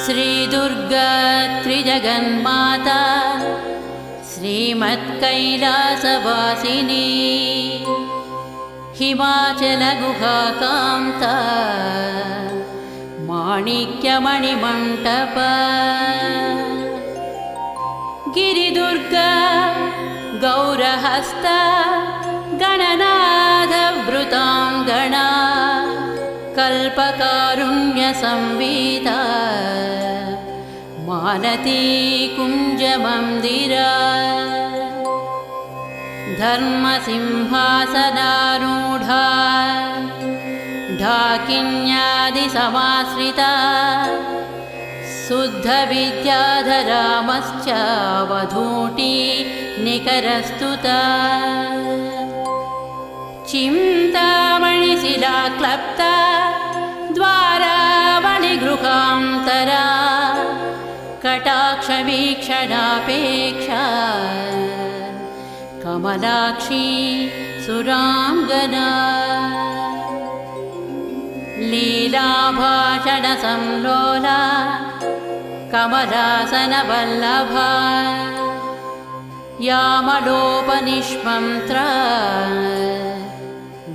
श्रीदुर्गा त्रिजगन्माता श्रीमत्कैलासवासिनी हिमाचलगुहाकान्ता माणिक्यमणिमण्टप गिरिदुर्गा गौरहस्ता गणनाथवृताङ्गना कल्पकारुण्यसंविता मालती कुञ्जमन्दिरा धर्मसिंहासनारूढा ढाकिन्यादिसमाश्रिता शुद्धविद्याधरामश्च वधूटी निकरस्तुता चिन्तामणिशिलाक्लप्ता द्वारावणिगृहान्तरा कटाक्षवीक्षणापेक्षा कमलाक्षी सुराङ्गना लीलाभाषणसंलोला कमलासनवल्लभा यामलोपनिष्मन्त्रा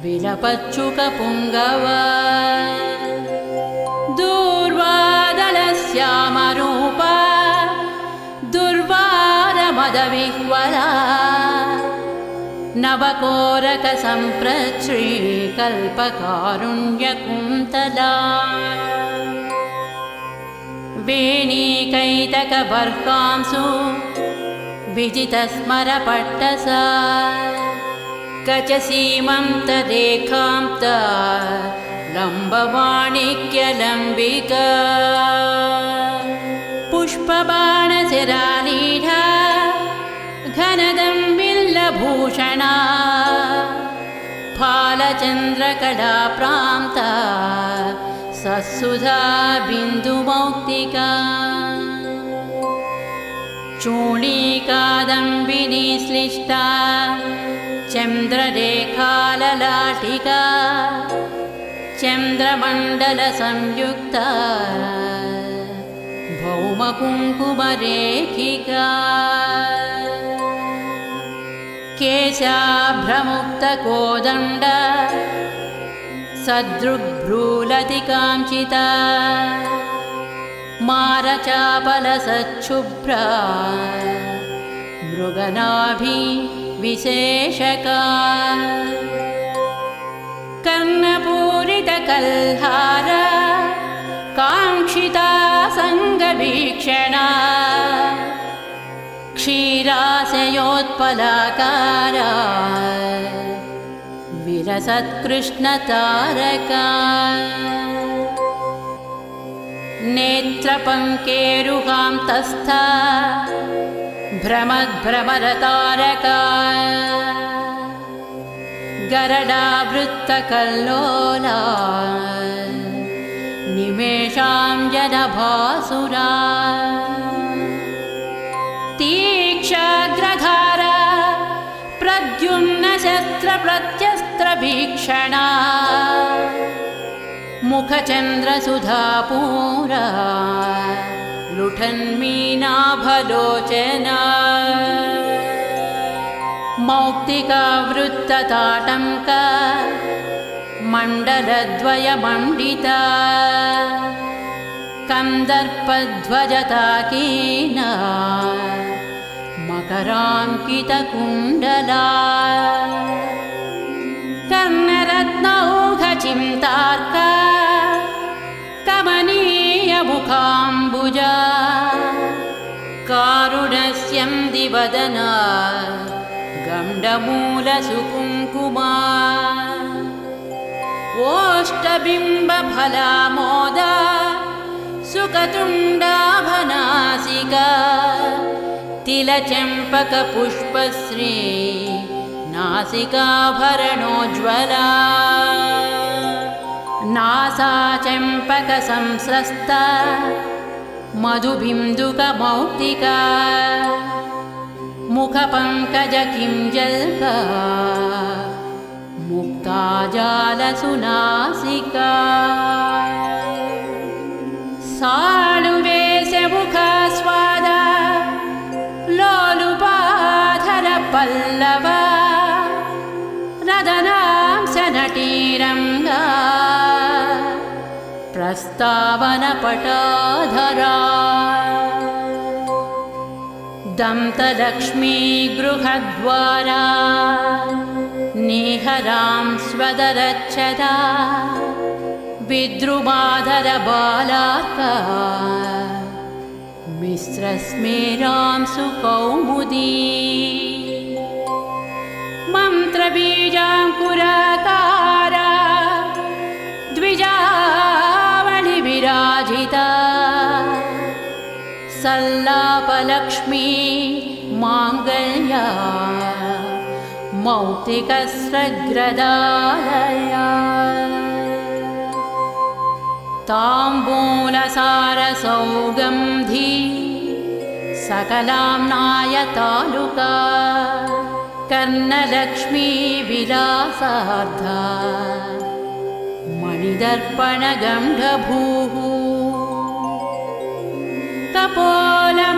विलपच्युकपुङ्गवा दूर्वादलश्यामरूपा दुर्वारमदविह्वला नवकोरकसम्प्रश्रीकल्पकारुण्यकुन्तला वेणीकैतकबर्हांसु विजितस्मरपट्टसा कचसीमन्तरेखान्ता लम्बमाणिक्यलम्बिका पुष्पबाणशिरालीढा घनदम्बिल्लभूषणा फालचन्द्रकलाप्रान्ता सत्सुधा बिन्दुमौक्तिका चूणीकादम्बिनी श्लिष्टा चन्द्ररेखाललाटिका चन्द्रमण्डलसंयुक्ता भौमकुङ्कुमरेखिका केशाभ्रमुक्तकोदण्ड सदृग्भ्रूलतिकाञ्चिता मारचापलसच्छुभ्रा मृगनाभिविशेषका कर्णपूरितकल्हार काङ्क्षिता सङ्गवीक्षणा क्षीराशयोत्पलाकारा विलसत्कृष्णतारका नेत्रपङ्केरुहान्तस्था भ्रमद्भ्रमरतारका गरडावृत्तकल्लोला निमेषाञ्जनभासुरा तीक्ष्णाग्रधारा प्रद्युम्नशस्त्रप्रत्यस्त्रभीक्षणा मुखचन्द्रसुधापूरा लुठन्मीनाभलोचना मौक्तिकावृत्तताटङ्का मण्डलद्वयमण्डिता कन्दर्पध्वजताकीना मकराङ्कितकुण्डला कर्णरत्नौघचिन्तार्का कमनीयमुखाम्बुजा कारुणस्यन्दिवदना गण्डमूलसुकुङ्कुमा ओष्ठबिम्बफलामोदा सुकतुण्डाभनासिका तिलचम्पकपुष्पश्री नासिकाभरणोज्ज्वला नासाचम्पकसंस्रस्ता मधुबिन्दुकमौक्तिका मुखपङ्कजकिञ्जल्का मुक्ताजालसुनासिका साळुवे वृन्दावनपटाधरा दन्तलक्ष्मी गृहद्वारा निहरां स्वदरच्छदा विद्रुमाधरबालार्का मिश्रस्मेरां सुकौमुदी मन्त्रबीजाङ्कुराकारा द्विजावलिविराजिता सल्लापलक्ष्मी माङ्गल्या मौक्तिकस्रग्रदालया ताम्बूलसारसौगन्धी सकलाम्नाय तालुका कर्णलक्ष्मी विलासार्धा मणिदर्पणगण्डभूः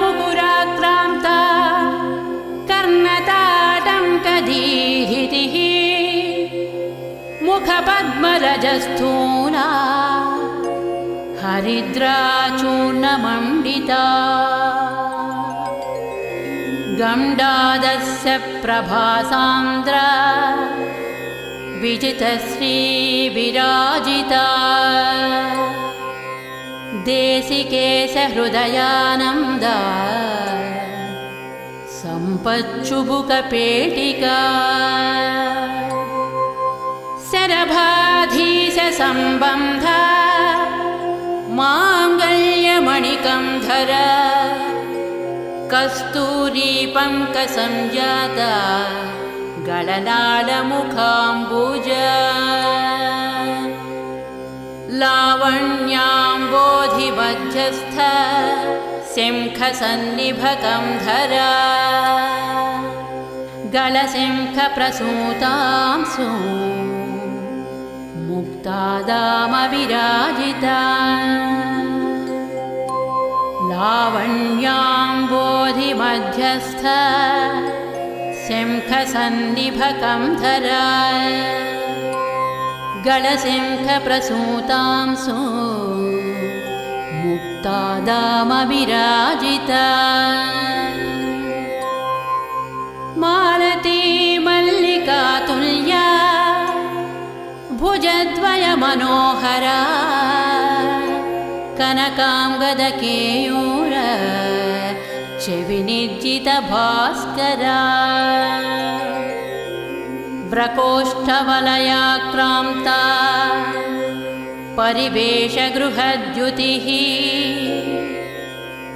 कपोलमुकुराक्रान्ता कर्णताटङ्कदीहितिः मुखपद्मरजस्थूला हरिद्राचूर्णमण्डिता गण्डादस्य प्रभासान्द्रा विजितश्रीविराजिता देशिकेशहृदयानन्दा सम्पच्चुबुकपेटिका शरभाधीशसम्बन्धा माङ्गल्यमणिकन्धर कस्तूरीपङ्कसंजाता गलनाडमुखाम्बुज लावण्याम्बोधिमध्यस्थ शङ्खसन्निभकन्धरा गलशङ्खप्रसूतांसु मुक्तादामविराजिता लावण्याम्बोधिमध्यस्थ शङ्खसन्निभकन्धरा गलशङ्खप्रसूतांसु मुक्तादामविराजिता मालती मल्लिकातुल्या भुजद्वयमनोहरा कनकाङ्गदकेयूर चविनिर्जितभास्करा प्रकोष्ठवलयाक्रान्ता परिवेशगृहद्युतिः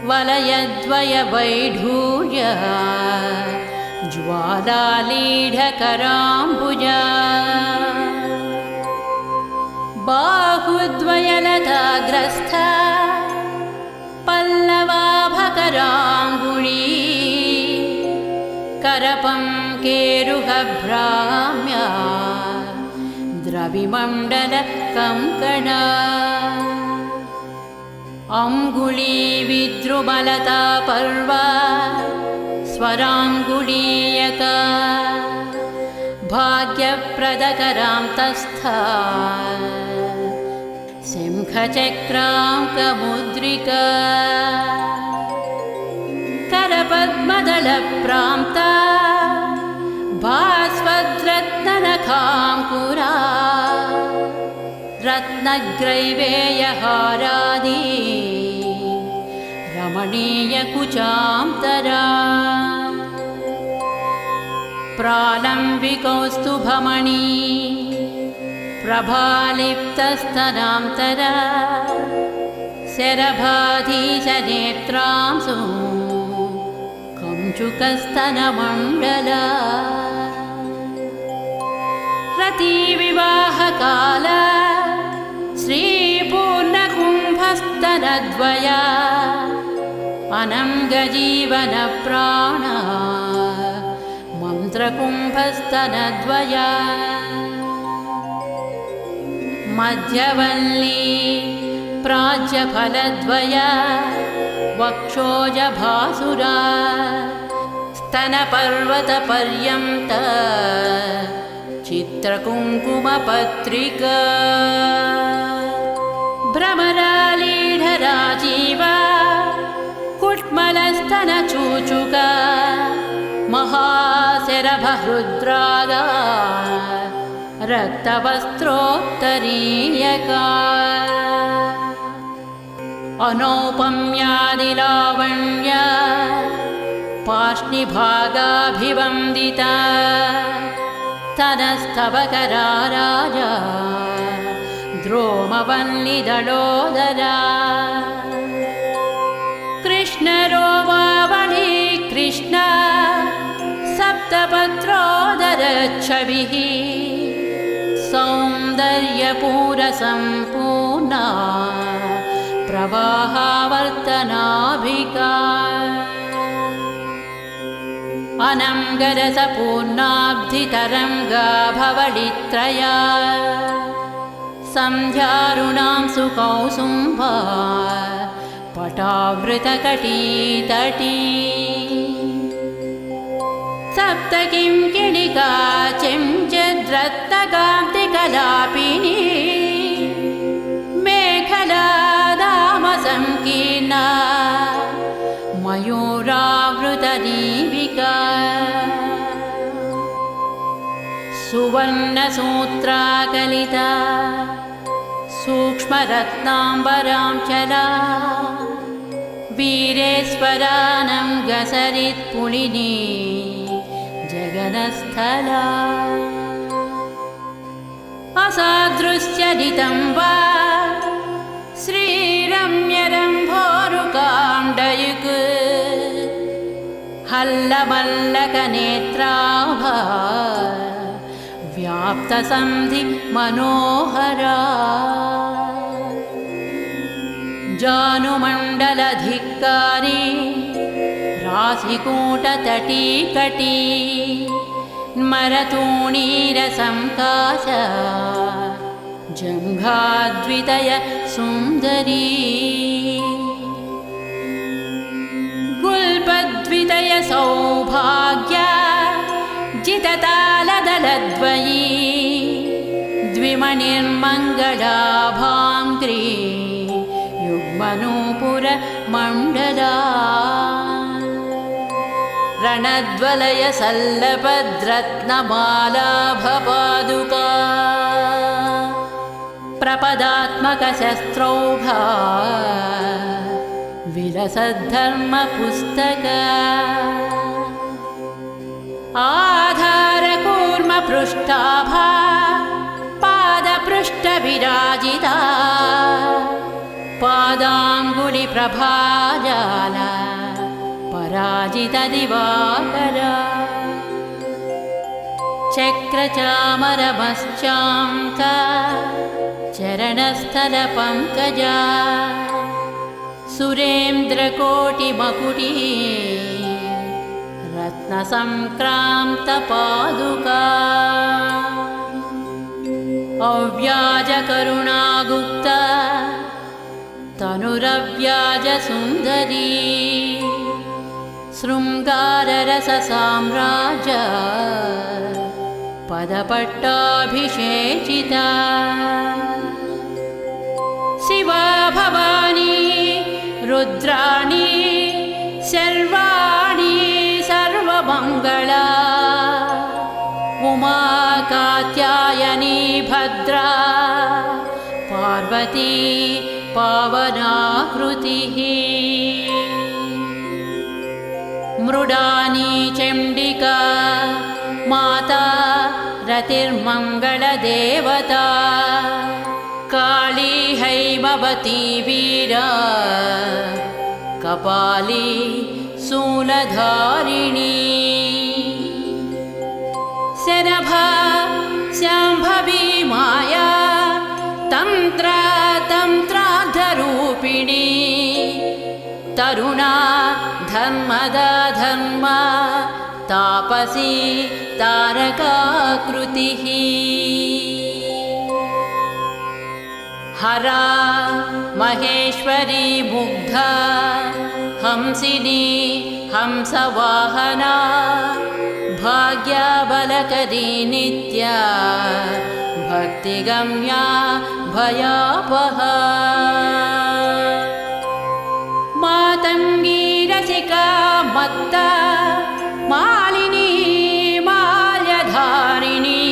वलयद्वयवैढूर्य ज्वालालीढकराम्बुजा बाहुद्वयलताग्रस्थ पल्लवाभकराङ्गुळी करपङ्केरुहभ्राम्या द्रविमण्डलकङ्कणा अङ्गुळी विद्रुमलता पर्वा स्वराङ्गुलीयका भाग्यप्रदकरान्तस्था शङ्खचक्राङ्कमुद्रिका करपद्मदलप्रान्ता भास्वद्रत्ननखाङ्कुरा रत्नग्रैवेयहारादि रमणीयकुचान्तरा प्रालम्बिकौस्तुभमणि प्रभालिप्तस्तनान्तरा शरभाधीशनेत्रांसु कंचुकस्तनमण्डला रतिविवाहकाल श्रीपूर्णकुम्भस्तनद्वया अनङ्गजीवनप्राणा मन्त्रकुम्भस्तनद्वया मध्यवल्ली प्राज्यफलद्वया वक्षोजभासुरा स्तनपर्वतपर्यन्त चित्रकुङ्कुमपत्रिका भ्रमरालीढराजीव कुट्मलस्तनचूचुक महाशरभहृद्रागा रक्तवस्त्रोत्तरीयका अनौपम्यादिलावण्य पार्ष्णिभागाभिवन्दिता तनस्तवकरा राजा द्रोमवल्लिदलोदरा कृष्णरोमावळी कृष्ण सप्तपत्रोदरच्छविः सौन्दर्यपूरसम्पूर्णा प्रवाहावर्तनाभिका अनङ्गरसपूर्णाब्धितरङ्गाभवलित्रया सन्ध्यारुणां सुकौसुम्भा पटावृतकटीतटी सप्तकिङ्किणिका चिञ्चिद्रत्नकान्तिकलापिनी मेखलादामसङ्कीर्णा मयूरावृतदीपिका सुवर्णसूत्राकलिता सूक्ष्मरत्नाम्बराञ्चला वीरेश्वरानं गसरित्पुलिनी जगनस्थला असादृश्यदितं वा श्रीरम्यरम्भोरुकाण्डयुक् हल्लमल्लकनेत्राभा व्याप्तसन्धि मनोहरा जानुमण्डलधिक्कारी राशिकूटतटीकटी मरतूणीरसंकाश जङ्घाद्वितय सुन्दरी गुल्पद्वितय सौभाग्या जिततालदलद्वयी द्विमणिर्मङ्गलाभाङ्क्री युग्मनूपुरमण्डला रणद्वलयसल्लभद्रत्नमालाभपादुका प्रपदात्मकशस्त्रौघा विलसद्धर्मपुस्तका आधारकूर्मपृष्ठाभा पादपृष्ठविराजिता पादाङ्गुलिप्रभाजाला पराजितदिवाकरा चक्रचामरमश्चाङ्का चरणस्थलपङ्कजा सुरेन्द्रकोटिमकुटी रत्नसङ्क्रान्तपादुका अव्याजकरुणागुप्ता तनुरव्याजसुन्दरी शृङ्गाररससाम्राज्य पदपट्टाभिषेचिता शिवा भवानी रुद्राणी सर्वाणि सर्वमङ्गला उमा कात्यायनी भद्रा पार्वती पावनाकृतिः मृडानी चण्डिका माता रतिर्मङ्गलदेवता काली हैमवती वीरा कपाली शूलधारिणी शरभा शाम्भवी माया तन्त्रार्धरूपिणी तरुणा धर्मदा धर्म तापसी तारकाकृतिः हरा महेश्वरी मुग्धा हंसिनी हंसवाहना भाग्याबलकरी नित्या भक्तिगम्या भयापहा मातङ्गी रसिका मत्ता मालिनी माल्यधारिणी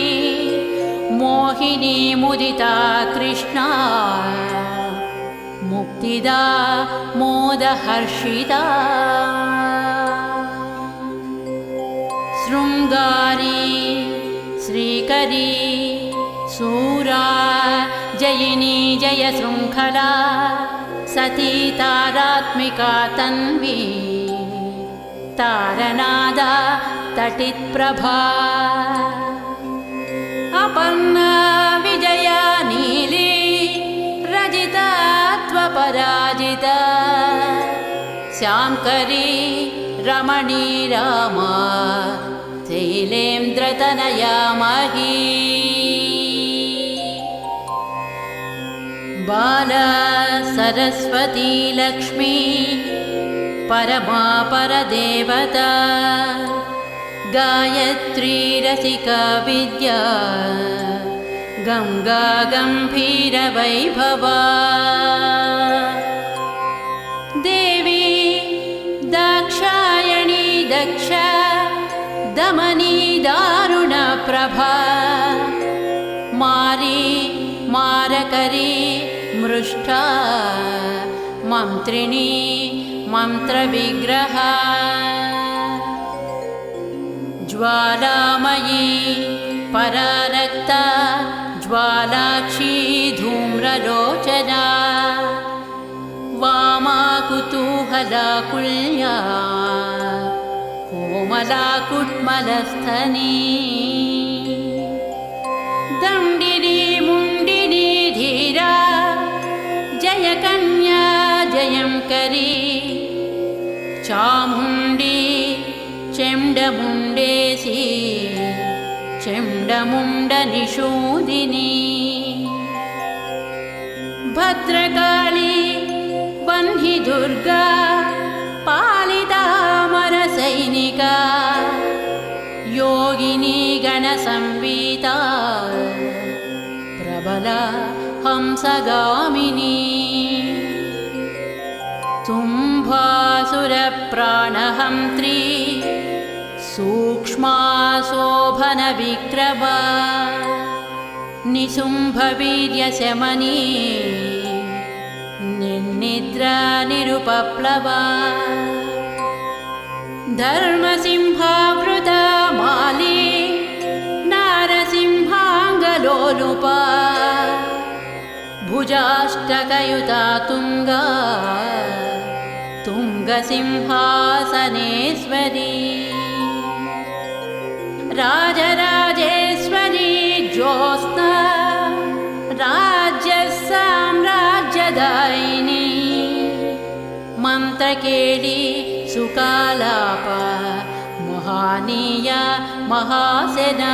मोहिनी मुदिता कृष्णा मुक्तिदा मोदहर्षिता शृङ्गारी श्रीकरी सूरा जयिनी जयशृङ्खला सती तारात्मिका तन्वी तारनादा तटित्प्रभा अपर्णा विजया नीली रजिता त्वपराजिता श्यामकरी रमणी रामा शैलेन्द्रतनया मही बाला सरस्वती लक्ष्मी परमा परदेवता गायत्री रसिका विद्या गङ्गा गम्भीरवैभवा देवी दाक्षायणी दक्षा दमनी दारुणप्रभा मारी मारकरी मृष्टा मन्त्रिणी मन्त्रविग्रहा ज्वालामयी परारक्ता ज्वालाक्षी धूम्रलोचना वामा कुतूहलाकुल्या कोमला कुट्मलस्थनी दण्डिनी मुण्डिनी धीरा जयकन्या जयंकरी चामुण्डी चेण्डमुण्डेसी चेण्डमुण्डनिषूदिनी भद्रकाली वह्नि दुर्गा पालितामरसैनिका योगिनी गणसंवीता प्रबला हंसगामिनी तुम्भासुरप्राणहन्त्री सूक्ष्मा शोभनविक्रमा निशुम्भवीर्यशमनी निर्निद्रा निरुपप्लवा धर्मसिंहावृता माली नारसिंहाङ्गलोलुपा भुजाष्टकयुता तुङ्गा तुङ्गसिंहासनेश्वरी राजराजेश्वरी ज्योत्स्ना राज्यसाम्राज्यदायिनी मन्त्रकेली सुकालापा महानीया महासेना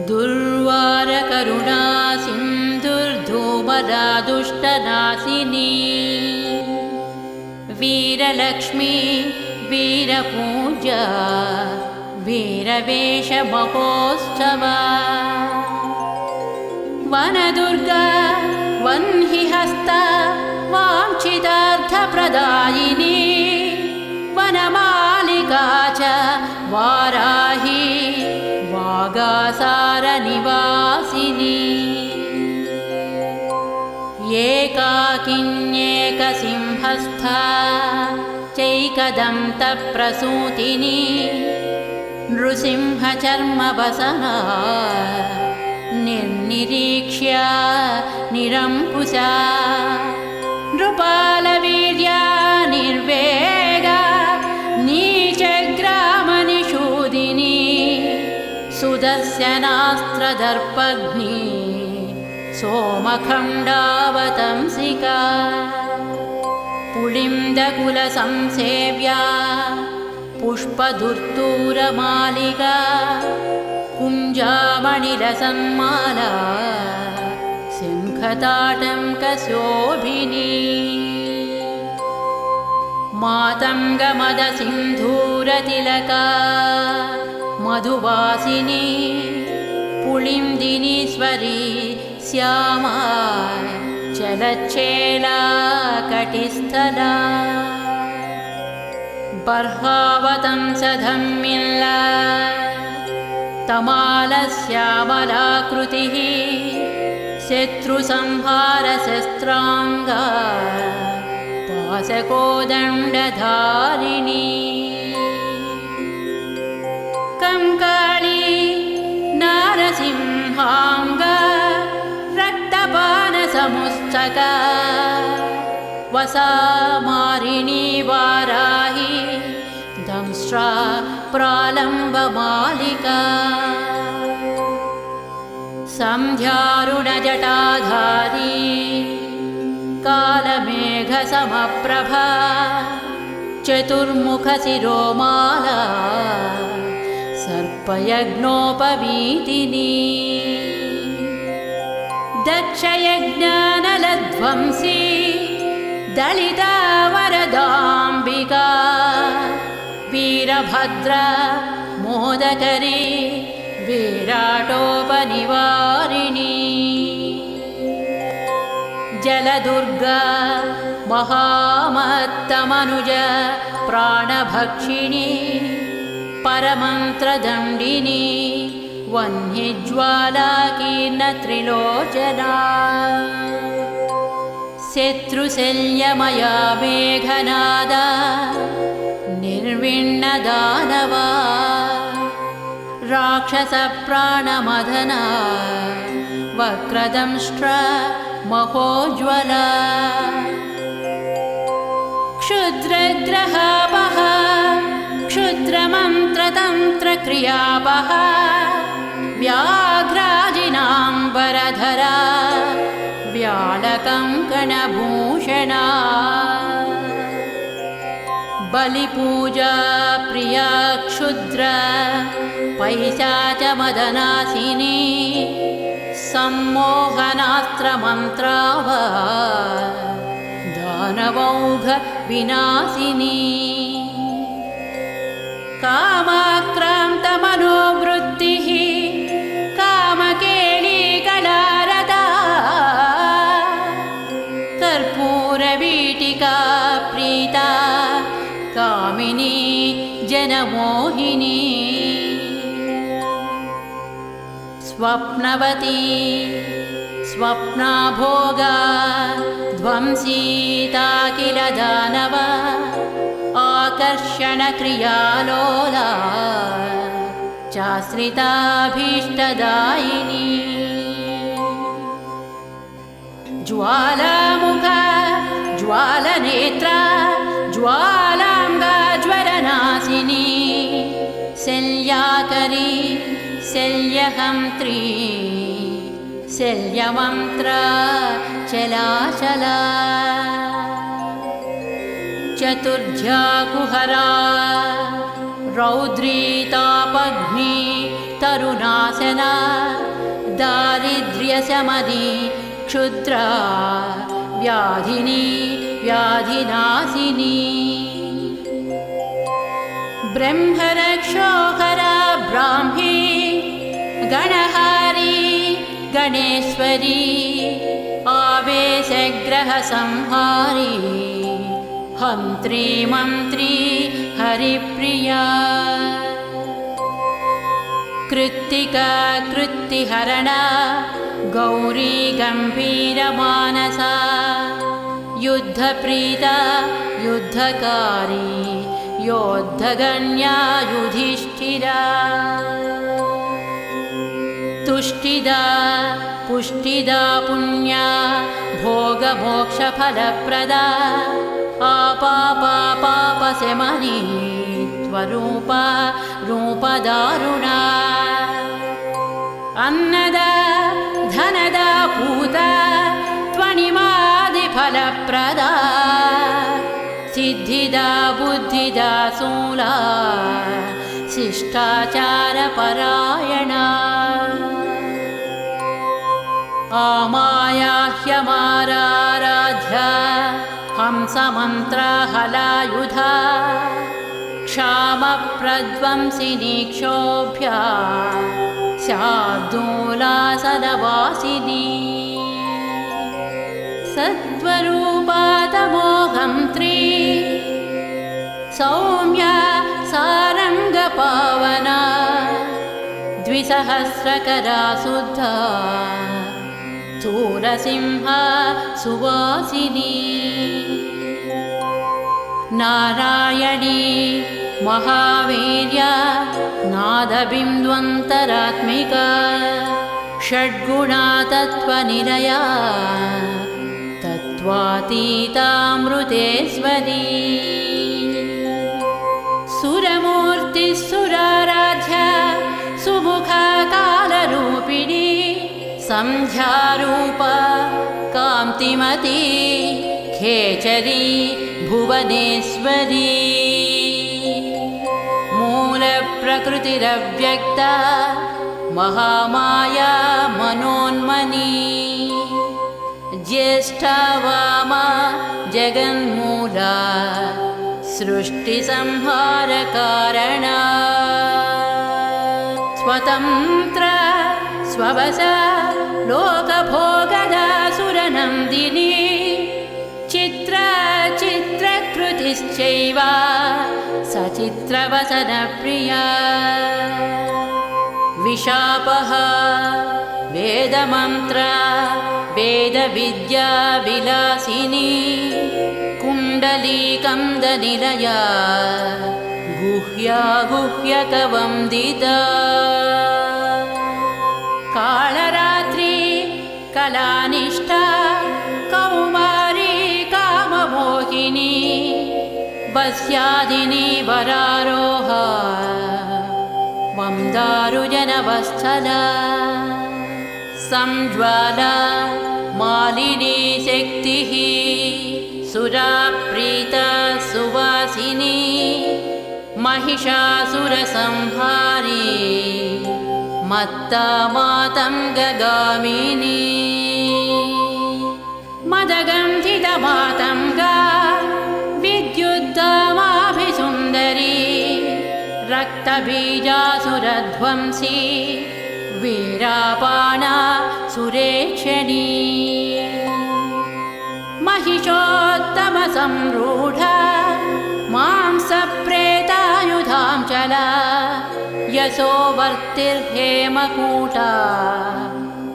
दुर्वारकरुणा सिन्धुर्धूमला दुष्टनाशिनी वीरलक्ष्मी वीरपूजा वीरवेषमहोत्सवा वनदुर्गा वह्निहस्ता वाञ्छितार्थप्रदायिनी वनमालिका च वाराही वागासारनिवासिनी एकाकिन्येकसिंहस्था चैकदन्तप्रसूतिनी नृसिंहचर्मवसना निर्निरीक्ष्या निरङ्कुशा नृपालवीर्या निर्वेगा नीचग्रामनिषूदिनी सुदर्शनास्त्रदर्पघ्नी सोमखण्डावतंसिका पुलिन्दकुलसंसेव्या पुष्पधुर्तूरमालिका कुञ्जामणिरसन्माला शङ्खताटङ्कशोभिनी मातङ्गमदसिन्धूरतिलका मधुवासिनी पुलिंदिनीश्वरी श्यामा चलच्चेला कटिस्थला बर्हावतंसधम्मिल्ला तमालश्यामलाकृतिः शत्रुसंहारशस्त्राङ्गा पाशकोदण्डधारिणी कंकाळी नारसिंहांगा रक्तपानसमुस्तका वसामारिणी वाराही दंष्ट्रा प्रालम्बमालिका सन्ध्यारुणजटाधारी कालमेघसमप्रभा चतुर्मुखशिरोमाला सर्पयज्ञोपवीतिनी दक्षयज्ञानलध्वंसी दलिता वरदाम्बिका वीरभद्रा मोदकरी विराटोपनिवारिणी जलदुर्गा महामत्तमनुज प्राणभक्षिणी परमन्त्रदण्डिनी वह्निज्वाला कीर्णत्रिलोचना शत्रुशल्यमया मेघनादा निर्विण्णदानवा राक्षसप्राणमदना वक्रदंष्ट्र महोज्ज्वला क्षुद्रग्रहापः क्षुद्रमन्त्रतन्त्रक्रियापः व्याघ्राजिनाम्बरधरा व्यालकङ्कणभूषणा बलिपूजा प्रिया क्षुद्र पैशाचमदनासिनी सम्मोहनास्त्रमन्त्रावा दानवौघ विनाशिनी कामाक्रान्तमनोवृत्तिः कामकेळीकलारता कर्पूरवीटिका प्रीता कामिनी जनमोहिनी स्वप्नवती स्वप्नाभोगा ध्वंसीता किल दानव आकर्षणक्रियालोला चाश्रिताभीष्टदायिनी ज्वालामुखा ज्वालनेत्रा ज्वालाङ्गा ज्वरनाशिनी शल्याकरी शल्यहन्त्री शल्यमन्त्रा चलाचला चतुर्ध्याकुहरा रौद्री तापग्नि तरुणासना दारिद्र्यशमनी क्षुद्रा व्याधिनी व्याधिनाशिनी ब्रह्मरक्षोहरा ब्राह्मी गणहारी गणेश्वरी आवेशग्रहसंहारी हन्त्री मन्त्री हरिप्रिया कृत्तिका कृत्तिहरणा गौरी गम्भीरमानसा युद्धप्रीता युद्धकारी योद्धगण्या युधिष्ठिरा तुष्टिदा पुष्टिदा पुण्या भोगमोक्षफलप्रदा आपापापापशमनी त्वरूपा रूपदारुणा अन्नदा धनदा पूता त्वणिमादिफलप्रदा सिद्धिदा बुद्धिदा शूला शिष्टाचारपरायणा आमायाह्यमाराराध्या हंसमन्त्रहलायुधा क्षामप्रध्वंसिनी क्षोभ्या शार्दूलासनवासिनी सत्त्वरूपा तमोघं त्री सौम्या सारङ्गपावना द्विसहस्रकरा शुद्धा शूरसिंहा सुवासिनी नारायणी महावीर्या नादबिन्द्वन्तरात्मिका षड्गुणा तत्त्वनिलया तत्त्वातीतामृतेश्वरी सुरमूर्तिः सुराराध्या सुमुखा कालरूपिणी संध्यारूपा कान्तिमती खेचरी भुवनेश्वरी मूलप्रकृतिरव्यक्ता महामाया मनोन्मनी ज्येष्ठा वामा जगन्मूला सृष्टिसंहारकारणा स्वतन्त्रा स्ववशा लोकभोगदा सुरनन्दिनी चित्रकृतिश्चैव सचित्रवसनप्रिया विशापः वेदमन्त्रा वेदविद्या विलासिनी कुण्डलीकन्दनिलया गुह्या गुह्यकवन्दिता कालरात्रि कलानिष्ठा कौमारी काममोहिनी वस्यादिनी वरारोहा मन्दारुजनवस्थला संज्वाला मालिनी शक्तिः सुराप्रीता सुवासिनी महिषासुरसंहारी मत्ता मातङ्गगामिनी मदगन्धितमातङ्गा विद्युद्दामाभिसुन्दरी रक्तबीजासुरध्वंसी वीरापाणा सुरेक्षणी महिषोत्तमसंरूढा मांसप्रेतायुधां चला यशोवर्तिर्हेमकूटा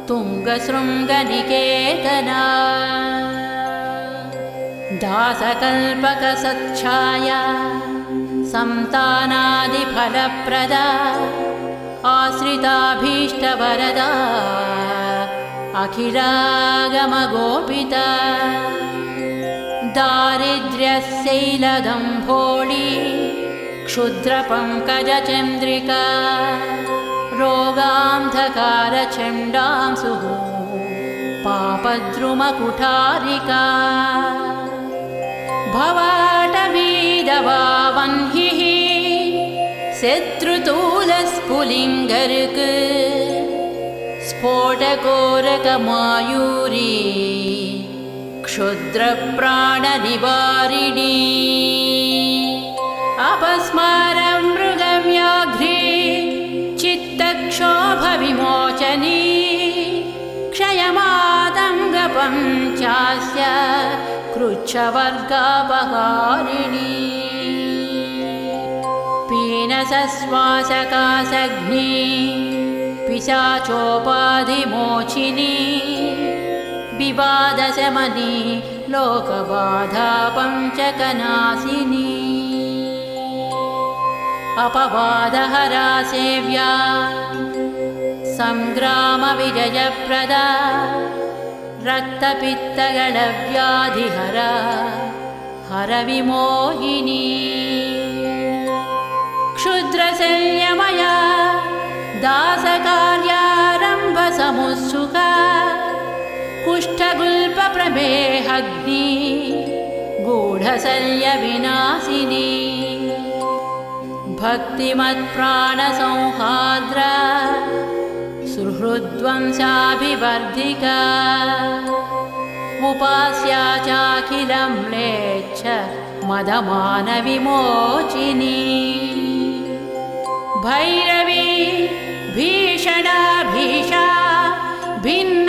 तुङ्गशृङ्गनिकेतना दासकल्पकसच्छाया सन्तानादिफलप्रदा आश्रिताभीष्टवरदा अखिलागमगोपिता दारिद्र्यशैलदम्भोळी क्षुद्रपङ्कजचन्द्रिका रोगान्धकारचण्डांसुः पापद्रुमकुठारिका भवाटवीदवावह्निः शत्रुतूलस्फुलिङ्गर्क स्फोटकोरकमायूरी क्षुद्रप्राणनिवारिणी अपस्मारमृगव्याघ्री चित्तक्षोभविमोचनी क्षयमातङ्गपञ्चास्य कृच्छवर्गापहारिणी पीनसश्वासकासग्नि पिशाचोपाधिमोचिनी विवादशमनी लोकबाधा पञ्चकनाशिनी अपवादहरा सेव्या संग्रामविजयप्रदा रक्तपित्तगणव्याधिहरा हरविमोहिनी क्षुद्रशल्यमया दासकार्यारम्भसमुत्सुका कुष्ठगुल्पप्रमेहग्नि गूढशल्यविनाशिनी भक्तिमत्प्राणसंहार्द्रा सुहृद्वंशाभिवर्धिका उपास्या चाखिलं म्लेच्छ मदमानविमोचिनी भैरवी भीषणा भीषा भिन्नरातिरणाञ्चला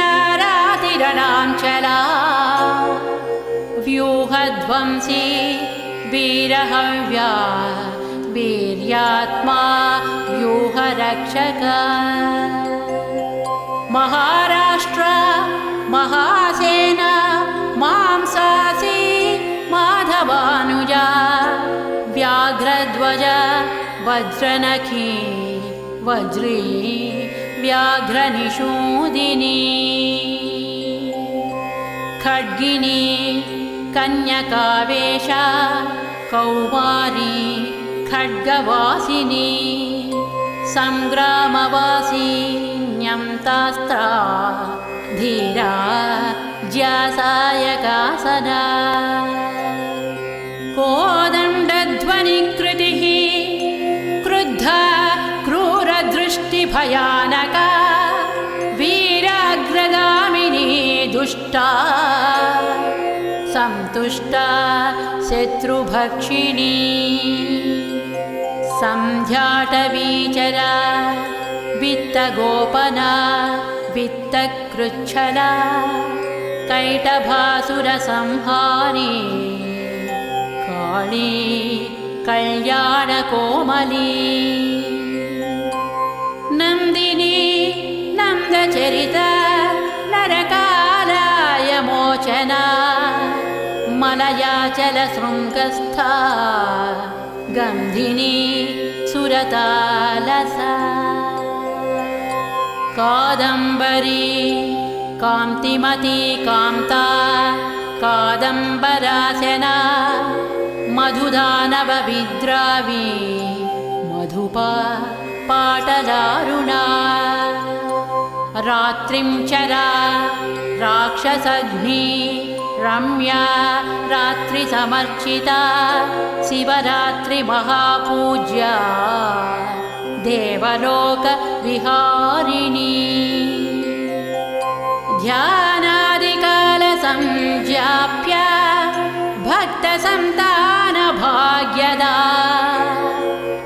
व्यूहध्वंसी वीरहव्या वीर्यात्मा व्यूहरक्षक महाराष्ट्र महासेना मांसासी माधवानुजा व्याघ्रध्वज वज्रनखी वज्री व्याघ्रनिषूदिनी खड्गिनी कन्यकावेशा कौमारी खड्गवासिनी संग्रामवासिन्यन्तास्त्रा धीरा ज्यासायकासना कोदण्डध्वनिकृतिः क्रुद्धा क्रूरदृष्टिभयानका वीराग्रगामिनी दुष्टा संतुष्टा शत्रुभक्षिणी संध्याटवीचरा वित्तगोपना वित्तकृच्छला कैटभासुरसंहारी काली कल्याणकोमली नन्दिनी नन्दचरिता नरकालाय मोचना मलयाचलशृङ्गस्था गन्धिनी सुरतालसा कादम्बरी कान्तिमती कान्ता कादम्बरासना मधुदानवविद्रावी मधुपा पाटलारुणा रात्रिं चरा राक्षसग्नि रम्या रात्रिसमर्चिता शिवरात्रिमहापूज्या देवलोकविहारिणी ध्यानादिकालसंज्ञाप्य भक्तसन्तानभाग्यदा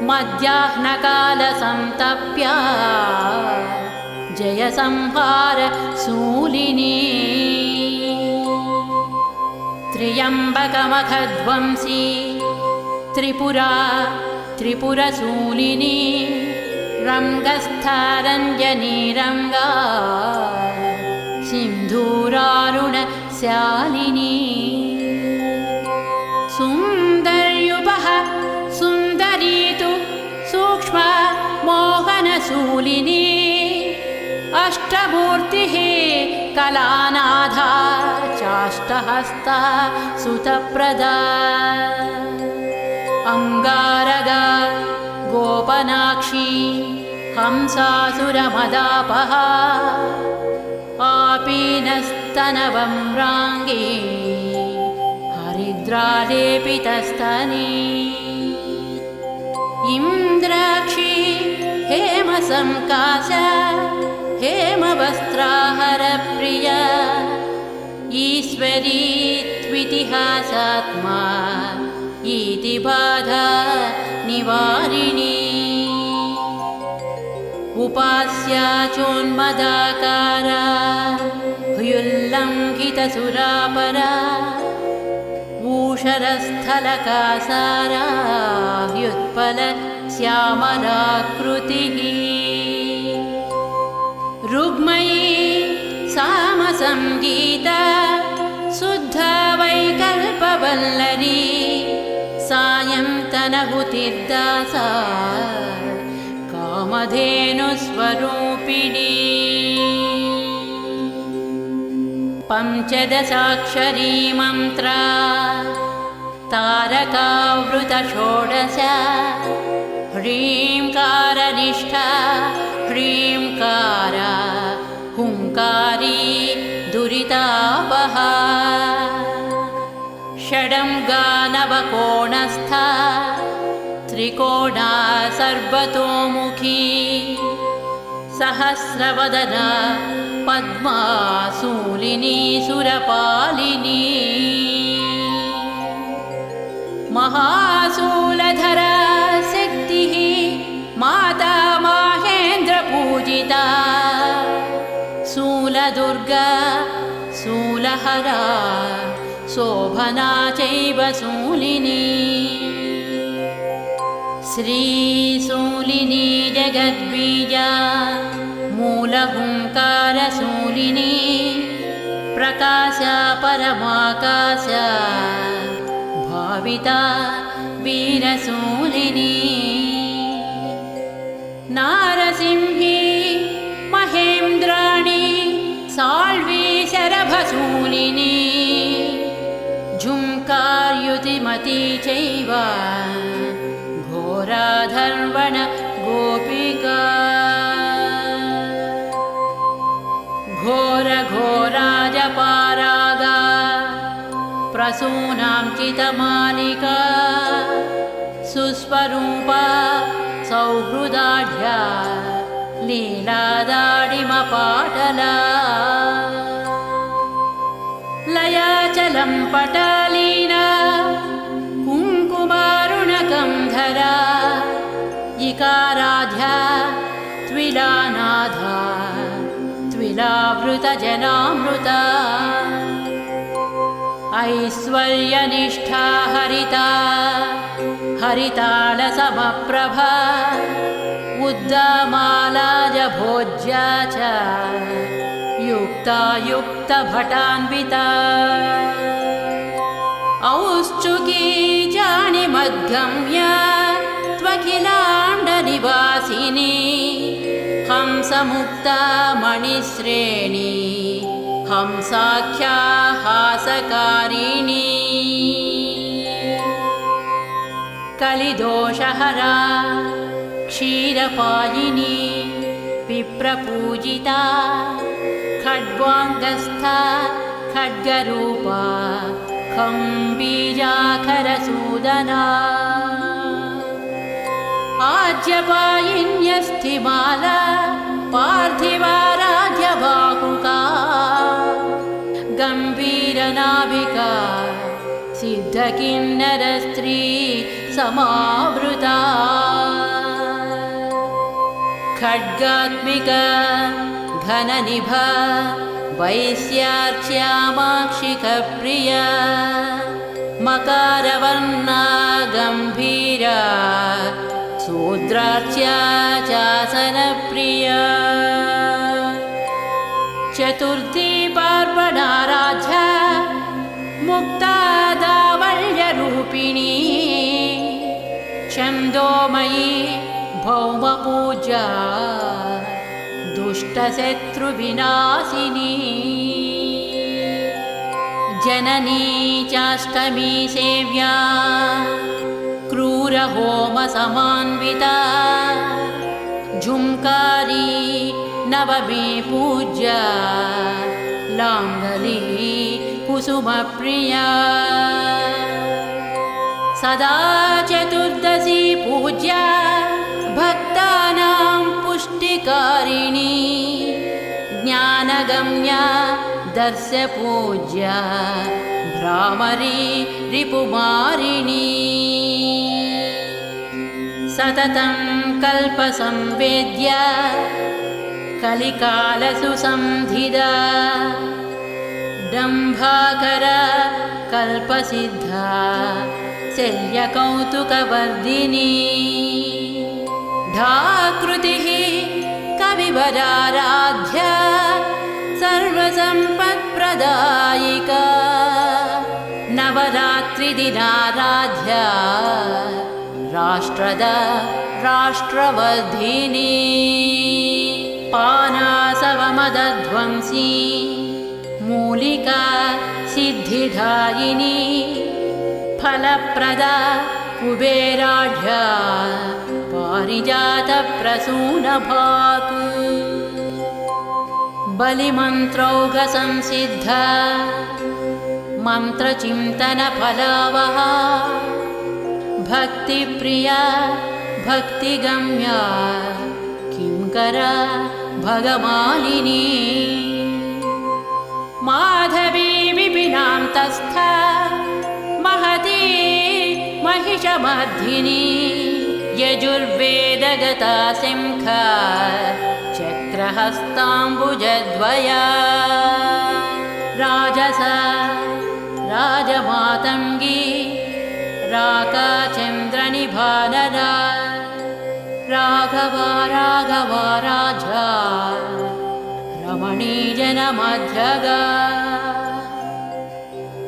मध्याह्नकालसंतप्य जयसंहारशूलिनी त्र्यम्बकमखध्वंसी त्रिपुरा त्रिपुरशूलिनी रङ्गस्थारञ्जनी रङ्गा सिन्धूरारुणशालिनी सुन्दर्युपः सुन्दरी तु सूक्ष्मा मोहनशूलिनी अष्टमूर्तिः कलानाधा चाष्टहस्ता सुतप्रदा अंगारगा गोपनाक्षी हंसासुरमदापहा आपीनस्तनवम्राङ्गी हरिद्रालेपितस्तनी इन्द्राक्षी हेमसंकाशा हेमवस्त्राहरप्रिया ईश्वरी त्वितिहासात्मा इतिबाधा निवारिणी उपास्या चोन्मदाकारा ह्युल्लङ्घितसुरापरा ऊषरस्थलकासारा ह्युत्पल श्यामलाकृतिः रुग्मयी सामसंगीता शुद्धा वैकल्पवल्लरी सायन्तनहुतिर्दासा कामधेनुस्वरूपिणी पञ्चदशाक्षरी मन्त्रा तारकावृतषोडश ह्रीङ्कारनिष्ठा ह्रीङ्कार हुङ्कारी दुरितापहा षडङ्गानवकोणस्था त्रिकोणा सर्वतोमुखी सहस्रवदना पद्मासूलिनी सुरपालिनी महाशूलधरा शक्तिः माता माहेन्द्रपूजिता शूलिता शूलदुर्गा शूलहरा शोभना चैव शूलिनी श्रीशूलिनी जगद्बीजा मूलहुङ्कारशूलिनी प्रकाशा परमाकाशा भाविता वीरशूलिनी नारसिंही महेन्द्राणी साल्वी शरभशूलिनी झुङ्कार्युतिमती चैव घोराधर्वण गोपिका घोरघोराजपारागा प्रसूनां चितमालिका सुस्वरूपा सौहृदाढ्या लीलादाडिमपाटला लयाचलं पटालीना कुङ्कुमारुणकं धरा इकाराध्या त्विलानाधा त्विलावृतजनामृता ऐश्वर्यनिष्ठा हरिता हरितालसमप्रभा उद्दामालाजभोज्या च युक्ता युक्तभटान्विता औत्सुकी जानिमद्गम्य त्वखिलाण्डनिवासिनी हंसमुक्ता मणिश्रेणी हंसाख्या हासकारिणी कलिदोषहरा क्षीरपायिनी विप्रपूजिता खड्वाङ्गस्था खड्गरूपा खम्बीजाखरसूदना आज्यपायिन्यस्थिमाला पार्थिवाराध्यबाहुका गम्भीरनाभिका सिद्धकिन्नरस्त्री समावृता खड्गात्मिका घननिभा वैश्यार्च्यामाक्षिकप्रिया मकारवर्णा गम्भीरा शूद्रार्च्या चासनप्रिया चतुर्थी पार्वणाराध्या मुक्ता दावल्यरूपिणी छन्दोमयी भौमपूजा दुष्टशत्रुविनाशिनी जननी चाष्टमी सेव्या क्रूरहोमसमान्विता झुङ्कारी नवमी पूज्या लाङ्गली कुसुमप्रिया सदा चतुर्दशी पूज्या भक्तानां पुष्टिकारिणी ज्ञानगम्या दर्शपूज्या भ्रामरी रिपुमारिणी सततं कल्पसंवेद्या कलिकालसुसंधिदा डम्भाकरा कल्पसिद्धा शल्यकौतुकवर्धिनी धाकृतिः कविवराराध्या सर्वसम्पत्प्रदायिका नवरात्रिदिनाराध्या राष्ट्रदा राष्ट्रवर्धिनी पानासवमदध्वंसी मूलिका सिद्धिदायिनी फलप्रदा कुबेराढ्या पारिजातप्रसूनभाक् बलिमन्त्रौघसंसिद्धा मन्त्रचिन्तनफलावहा भक्तिप्रिया भक्तिगम्या किङ्करा भगमालिनी माधवी विपिनान्तस्था महती महिषमर्धिनी यजुर्वेदगता शङ्खा चक्र चक्रहस्ताम्बुजद्वया राजस राजमातङ्गी राकाचन्द्रनिभानना राघव राघव राजा रमणीजनमध्यगा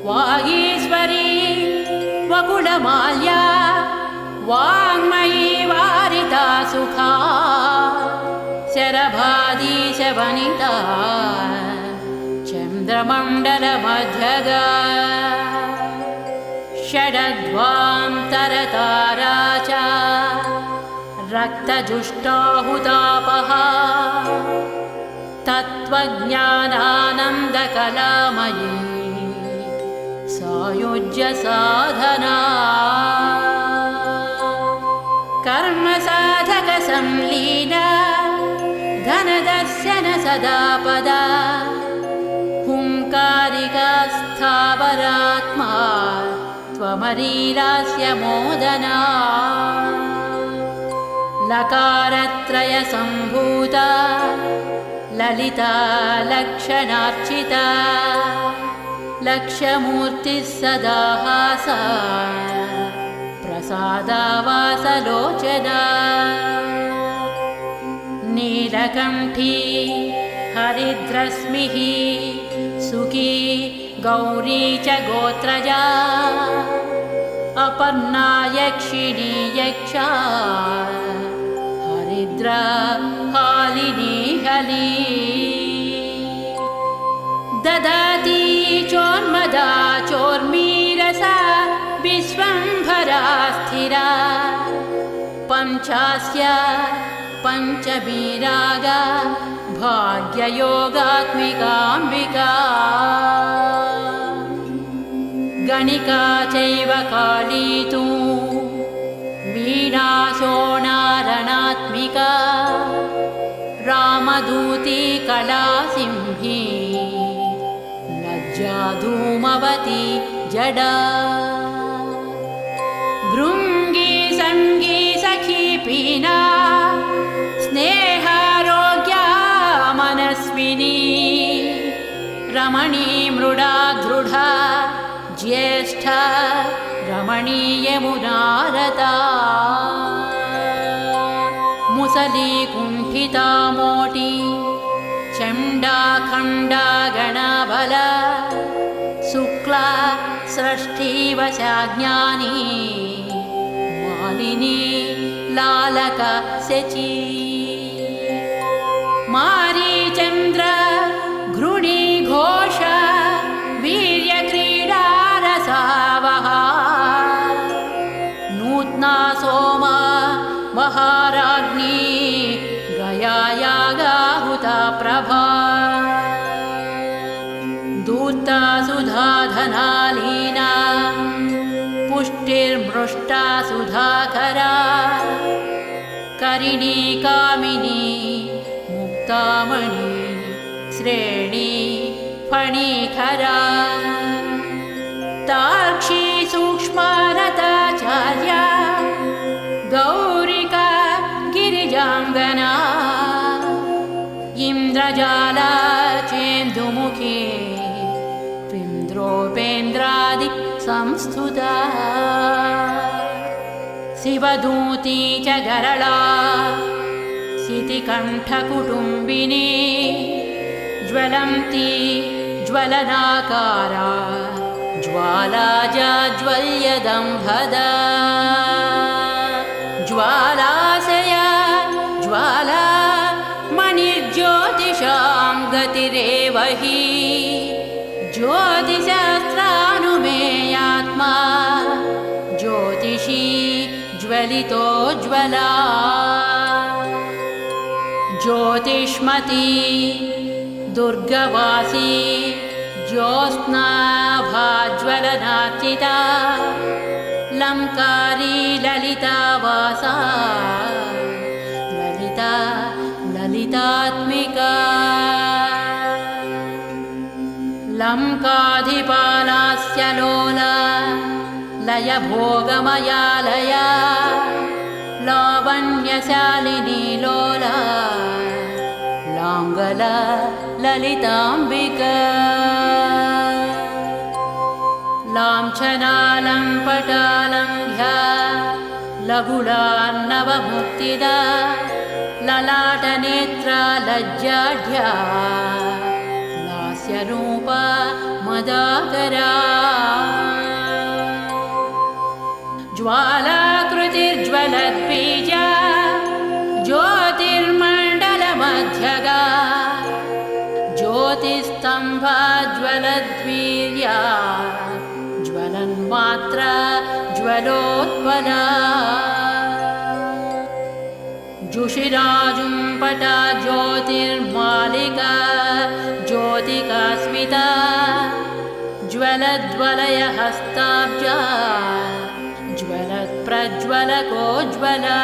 वागीश्वरी वकुलमाल्या वाङ्मयी वारिता सुखा शरभादीशवनिता चन्द्रमण्डलमध्यगा षडध्वान्तरतारा च रक्तजुष्टाहुतापहा तत्त्वज्ञानानन्दकलामयी सायुज्य साधना कर्मसाधकसंलीना धनदर्शन सदा पदा हुङ्कारिका स्थावरात्मा त्वमरीरास्य मोदना लकारत्रयसम्भूता ललिता लक्षणार्चिता लक्ष्यमूर्तिः सदा हासा प्रसादावासलोचना नीलकण्ठी हरिद्रश्मिः सुखी गौरी च गोत्रजा अपर्णा यक्षिणी यक्षा हरिद्रा हालिनी हली ददाति चोन्मदा चोर्मीरसा विश्वम्भरा स्थिरा पञ्चास्या पञ्चमी रागा भाग्ययोगात्मिकाम्बिका गणिका चैव काली तु वीणा सोणारणात्मिका रामदूती कलासिंही लज्जा धूमवती जडा भृङ्गी सङ्गी सखी पीना स्नेहारोग्या मनस्विनी रमणी मृडा दृढा ज्येष्ठा रमणीयमुनारता मुसली कुण्ठिता मोटी चण्डा खण्डा गणबला शुक्ला सृष्टिवशाज्ञानी मालिनी लालका शची मारीचन्द्र घृणी घोष वीर्यक्रीडा रसावहा नूत्ना सोमा महाराज्ञी गयायागाहुता प्रभा दूता सुधाधनालीना पुष्टिर्मृष्टा सुधाकरा करिणी कामिनी मुक्तामणि श्रेणी फणीखरा तार्क्षी सूक्ष्मारताचार्या गौरिका गिरिजाङ्गना इन्द्रजाला चेन्दुमुखी पिन्द्रोपेन्द्रादि संस्तुता शिवदूती च गरला सितिकण्ठकुटुम्बिनी ज्वलन्ती ज्वलनाकारा ज्वाला जाज्वल्यदम्भदा ज्वालाशया ज्वाला मणिर्ज्योतिषां गतिरेव हि ज्योतिषास्त्रानुमेयात्मा ज्योतिषी ज्वलितोज्ज्वला ज्योतिष्मती दुर्गवासी ज्योत्स्नाभाज्वलनार्चिता लङ्कारी ललितावासा ललिता ललितात्मिका लङ्काधिपालास्य लोला लयभोगमयालया लावण्यशालिनी लोला लाङ्गल ललिताम्बिका लाञ्छनालं पटालङ्घ्या लघुलान्नवमुक्तिदा ललाटनेत्रा लज्जाढ्या लास्यरूपा मदाकरा ज्वालाकृतिर्ज्वलद्बीजा ज्योतिर्मण्डलमध्यगा ज्योतिस्तम्भा ज्वलद्वीर्या ज्वलन्मात्रा ज्वलोत्पला जुषिराजुम्पटा ज्योतिर्मालिका ज्योतिकास्मिता ज्वलद्वलयहस्ताब्जा ज्वलत्प्रज्वलकोज्ज्वला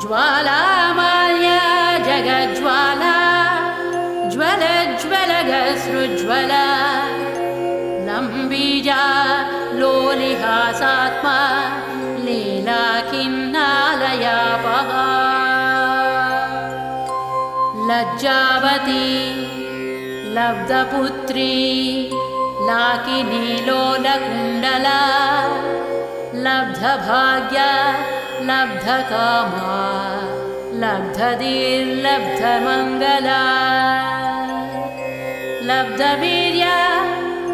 ज्वालामाल्या जगज्ज्वाला ज्वलज्ज्वलगसृज्ज्वला लम्बीजा लोलिहासात्मा लीलाखिन्नालयापहा लज्जावती लब्धपुत्री लाकिनीलोलकुण्डला लब्धभाग्या लब्धकामा लब्धधीर्लब्धमङ्गला लब्धवीर्या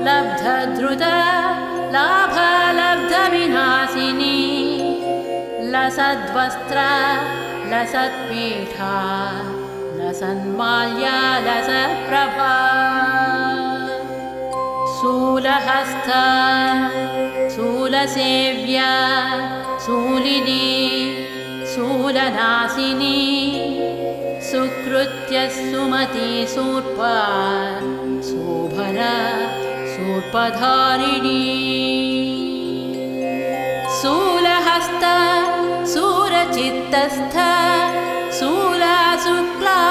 लब्धधृता लाभा लब्धविनाशिनी लसद्वस्त्रा लसत्पीठा लसन्माल्या लसत्प्रभा शूलहस्ता शूलसेव्या शूलिनी शूलनाशिनी सुकृत्य सुमती शूर्पा शोभना शूर्पधारिणी शूलहस्ता शूरचित्तस्था शूला शुक्लासुरार्चिता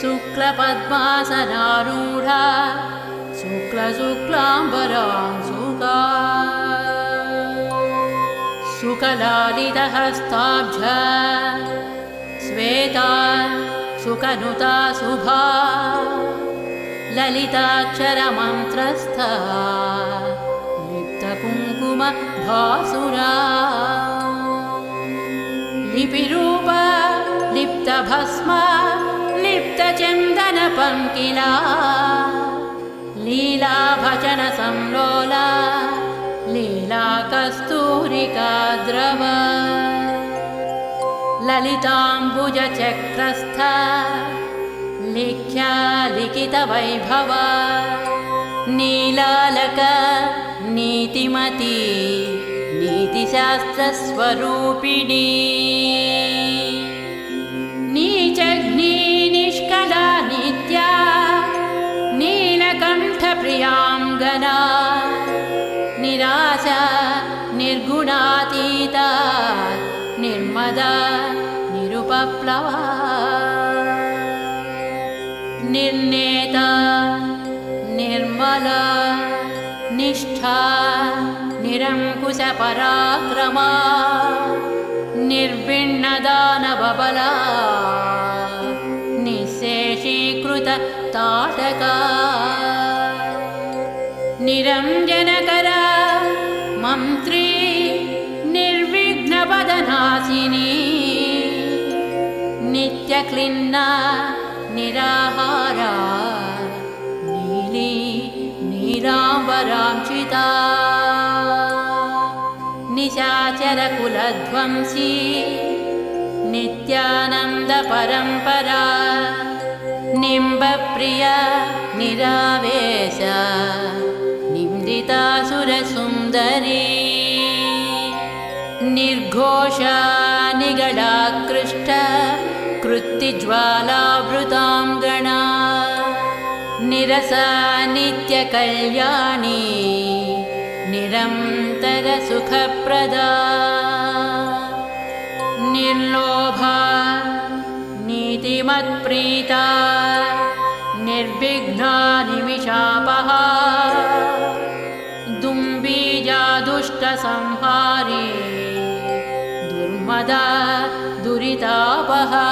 शुक्लपद्मासनारूढा शुक्लशुक्लाम्बरांशुका सुकलालितहस्ताब्जा श्वेता सुकनुता शुभा ललिताक्षरमन्त्रस्था लिप्तकुङ्कुमभासुरा लिपिरूपा लिप्तभस्मा लिप्तचन्दनपङ्किला लीलाभजनसंलोला लीलाकस्तूरिका द्रव ललिताम्बुजचक्रस्था लिख्या लिखितवैभव नीलालक नीतिमती नीतिशास्त्रस्वरूपिणी नीचग्नी निष्कला नित्या नीलकण्ठप्रियाङ्गना निराशा निर्गुणातीता निर्मदा निरुपप्लवा निर्नेता निर्मला निष्ठा निरङ्कुशपराक्रमा निर्भिन्नदानवबला निःशेषीकृतताटका निरञ्जनकरा मन्त्री निर्विघ्नपदनाशिनी नित्यक्लिन्ना निराहारा नीली नीलाम्बरांशिता निशाचरकुलध्वंसी नित्यानन्दपरम्परा निम्बप्रिया निरावेश निन्दितासुरसुन्दरी निर्घोषा निगडाकृष्ट कृत्तिज्वालावृताङ्गना निरसा नित्यकल्याणी निरन्तरसुखप्रदा निर्लोभा नीतिमत्प्रीता निर्विघ्ना निमिषापहा दुम्बीजा दुष्टसंहारी दुर्मदा दुरितापहा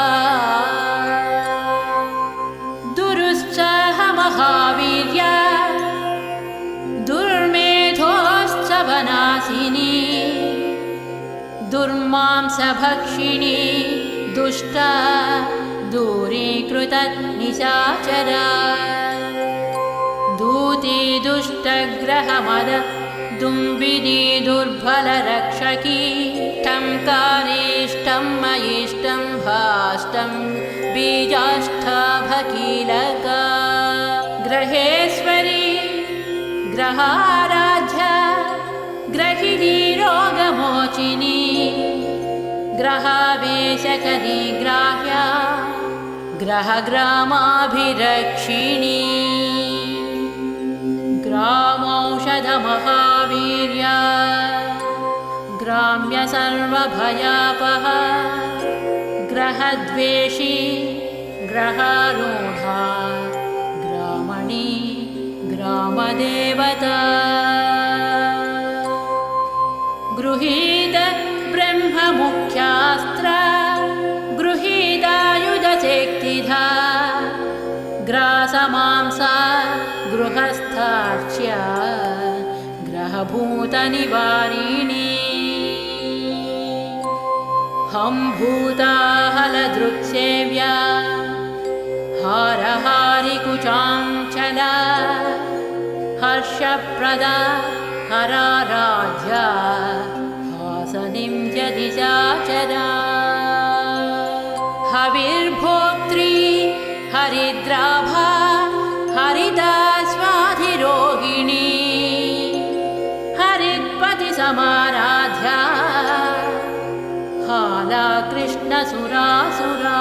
दुरुश्चह महावीर्या दुर्मेधोश्चवनाशिनी दुर्मांसभक्षिणी दुष्टा दूरीकृतनिशाचरा दूती दुष्टग्रहमद दुम्बिनी दुर्बलरक्षकी टङ्कारिष्टं मयिष्टं भाष्टं बीजाष्टभकीलका ग्रहेश्वरी ग्रहाराध्या ग्रहिणी रोगमोचिनी ग्रहावेशकरी ग्राह्या ग्रहग्रामाभिरक्षिणी ग्रामौषधमहावीर्या ग्राम्य सर्वभयापहा ग्रहद्वेषी ग्रहारूढा ग्रामणी ग्रामदेवता गृहीत ब्रह्ममुख्यास्त्र गृहीतायुधशक्तिधा ग्रासमांसा गृहस्थार्च्य ग्रहभूतनिवारिणी हं भूताहलदृक्सेव्या हारहारिकुचाञ्चला हर्षप्रदा हराराध्या हासनिं जनिशाचरा हविर्भोक्त्री हरिद्राभा हरिदा स्वाधिरोहिणी हरित्पतिसमाराध्या हाला कृष्णसुरासुरा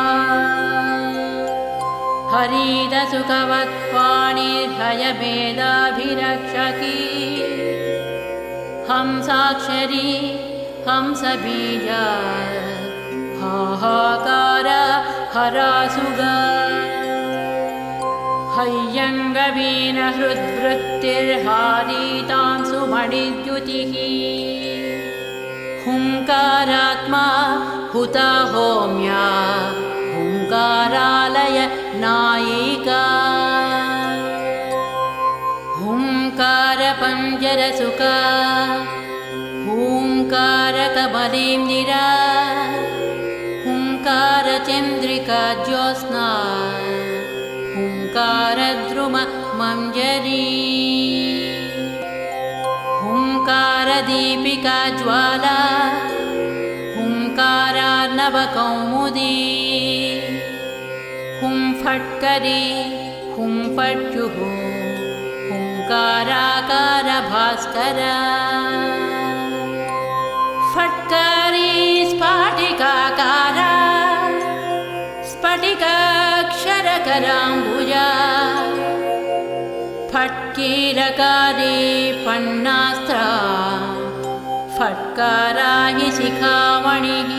हरिदसुखवत्पाणिर्हयभेदाभिरक्षकी हंसाक्षरी हंसबीजा हाहाकार हरासुगा हय्यङ्गवीनहृद्वृत्तिर्हारीतां सुमणिद्युतिः हुङ्कारात्मा हुता होम्या हुङ्कारालय नायिका हुङ्कारपञ्जरसुका हुङ्कारकमलेन्दिरा हुङ्कारचन्द्रिका ज्योत्स्ना हुङ्कारद्रुममञ्जरी हुङ्कारदीपिका ज्वाला हुङ्कारार्णवकौमुदी हुंफट्करी हुंफट्युः हुङ्काराकारभास्करा फट्करी स्फाटिकाकारा स्फटिकाक्षरकराम्बुजा फट्कीरकारी फण्णास्त्रा फट्कारा हि शिखामणिः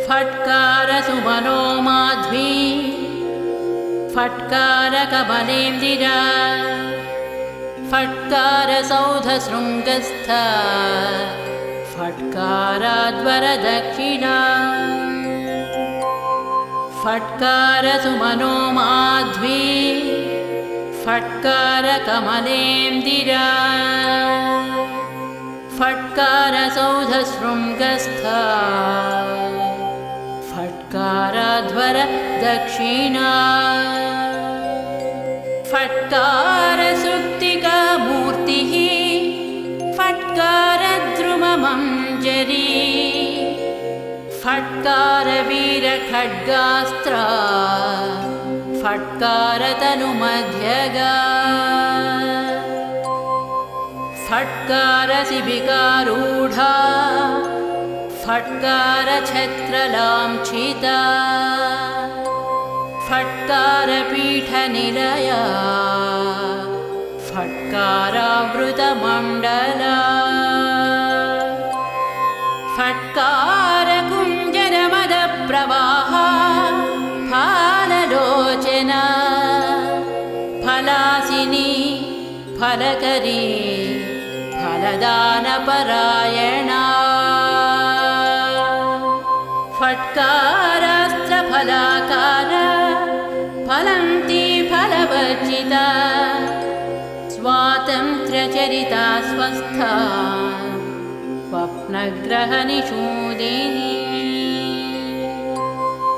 फट्कारसुमनो माध्वी फट्कारकमलेन्दिरा फट्कारसौधशृङ्गस्था फट्काराद्वरदक्षिणा फट्कारसुमनो माध्वी फट्कारकमलेन्दिरा फट्कारसौधशृङ्गस्था फट्काराध्वरदक्षिणा फट्कारसुक्तिकामूर्तिः फट्कारद्रुममञ्जरी फट्कारवीरखड्गास्त्रा फट्कारतनुमध्यगा फट्कारशिबिकारूढा फट्कारछत्रलाञ्छिता फट्कारपीठनिलया फट्कारावृतमण्डला फट्कारकुञ्जरमदप्रवाहा फाललोचना फलासिनी फलकरी फलदानपरायणा फट्कारास्त्रफलाकार फलन्ति फलवर्जिता स्वातन्त्र्यचरिता स्वस्था स्वप्नग्रहनिषूदिनी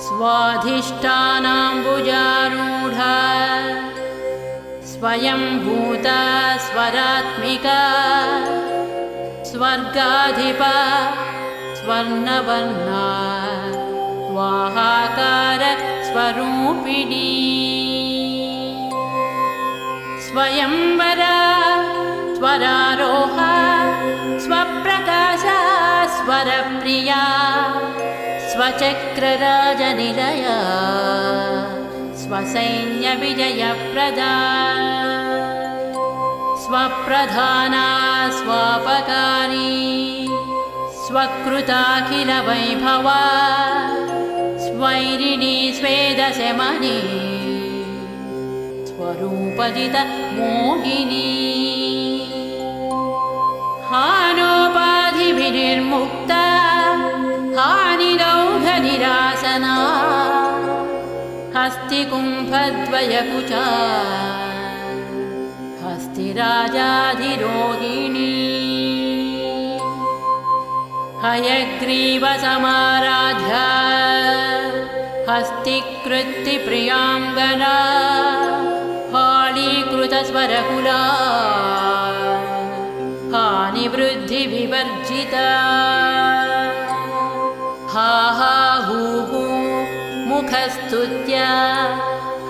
स्वाधिष्ठानाम्बुजारूढा स्वयंभूता स्वरात्मिका स्वर्गाधिपा स्वर्णवर्णा स्वाहाकार स्वरूपिणी स्वयंवरा स्वरारोहा स्वप्रकाशा स्वरप्रिया स्वचक्रराजनिलया स्वसैन्यविजयप्रदा स्वप्रधाना स्वापकारी स्वकृताखिलवैभवा स्वैरिणी स्वेदशमनी स्वरूपजितमोहिनी हानोपाधिभिर्मुक्ता हानिरौघनिरासना हस्तिकुम्भद्वयकुचा हस्तिराजाधिरोहिणी हयग्रीवसमाराध्या हस्तिकृत्तिप्रियाङ्गना हालीकृतस्वरकुला हानिवृद्धिविवर्जिता हा हा हू हू मुखस्तुत्या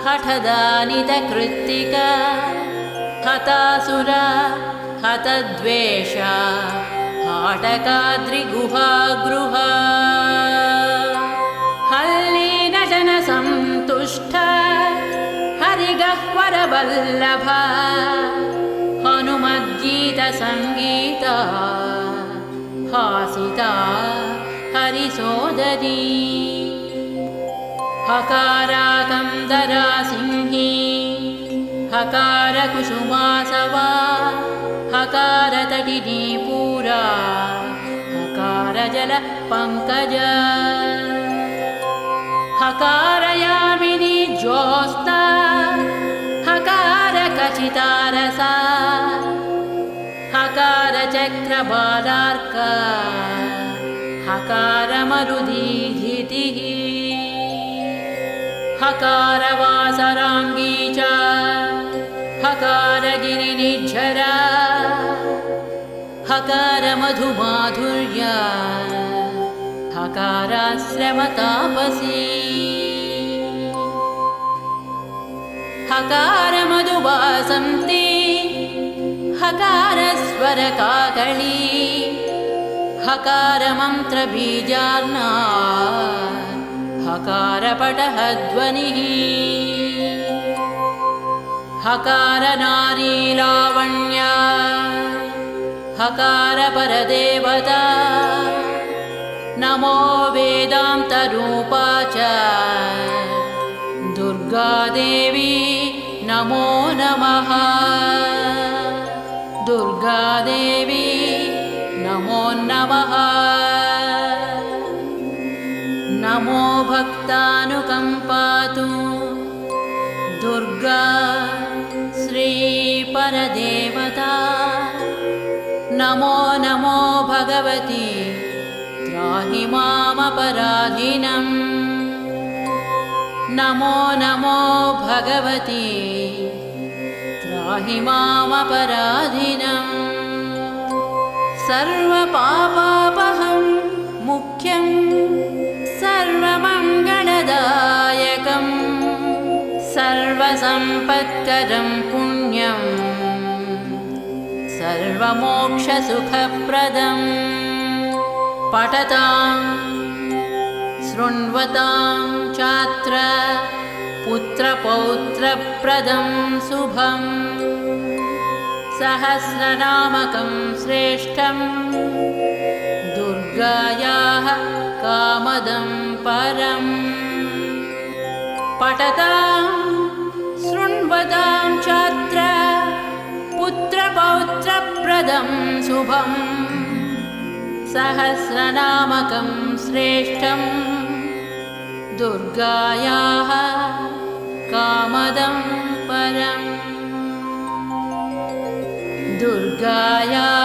हठदानितकृत्तिका हतासुरा हतद्वेषा हाटकाद्रिगुहा गृहा हल्लीनशनसन्तुष्टा हरिगह्वरवल्लभा हनुमद्गीतसङ्गीता हासिता हरिसोदरी हकाराकन्दरा सिंही हकारकुसुमासवा हकारतटिनी पूरा हकारजलपङ्कजा हकारयामिनी ज्योत्स्ना हकारकचितारसा हकारचक्रबालार्का हकारमरुदीधितिः हकारवासराङ्गी च हकारगिरिनिर्झरा हकारमधुमाधुर्या हकाराश्रमतापसी हकारमधुवासन्ती हकारस्वरकाकली हकारमन्त्रबीजार्णा हकारपटहध्वनिः हकारनारीलावण्या हकारपरदेवता नमो वेदान्तरूपा च दुर्गादेवी नमो नमः दुर्गादेवी नमो नमः नमो भक्तानुकम्पातु दुर्गा श्रीपरदेवता नमो नमो भगवती त्राहि मामपराधिनम् नमो नमो भगवती त्राहि मामपराधिनम् सर्वपापापहं मुख्यं सर्वमङ्गलदायकं सर्वसम्पत्करं पुण्यं सर्वमोक्षसुखप्रदं पठतां शृण्वतां चात्र पुत्रपौत्रप्रदं शुभं सहस्रनामकं श्रेष्ठं दुर्गायाः कामदं परम् पठतां शृण्वतां चात्र पुत्रपौत्रप्रदं शुभं सहस्रनामकं श्रेष्ठं दुर्गायाः कामदं परम् दुर्गायाः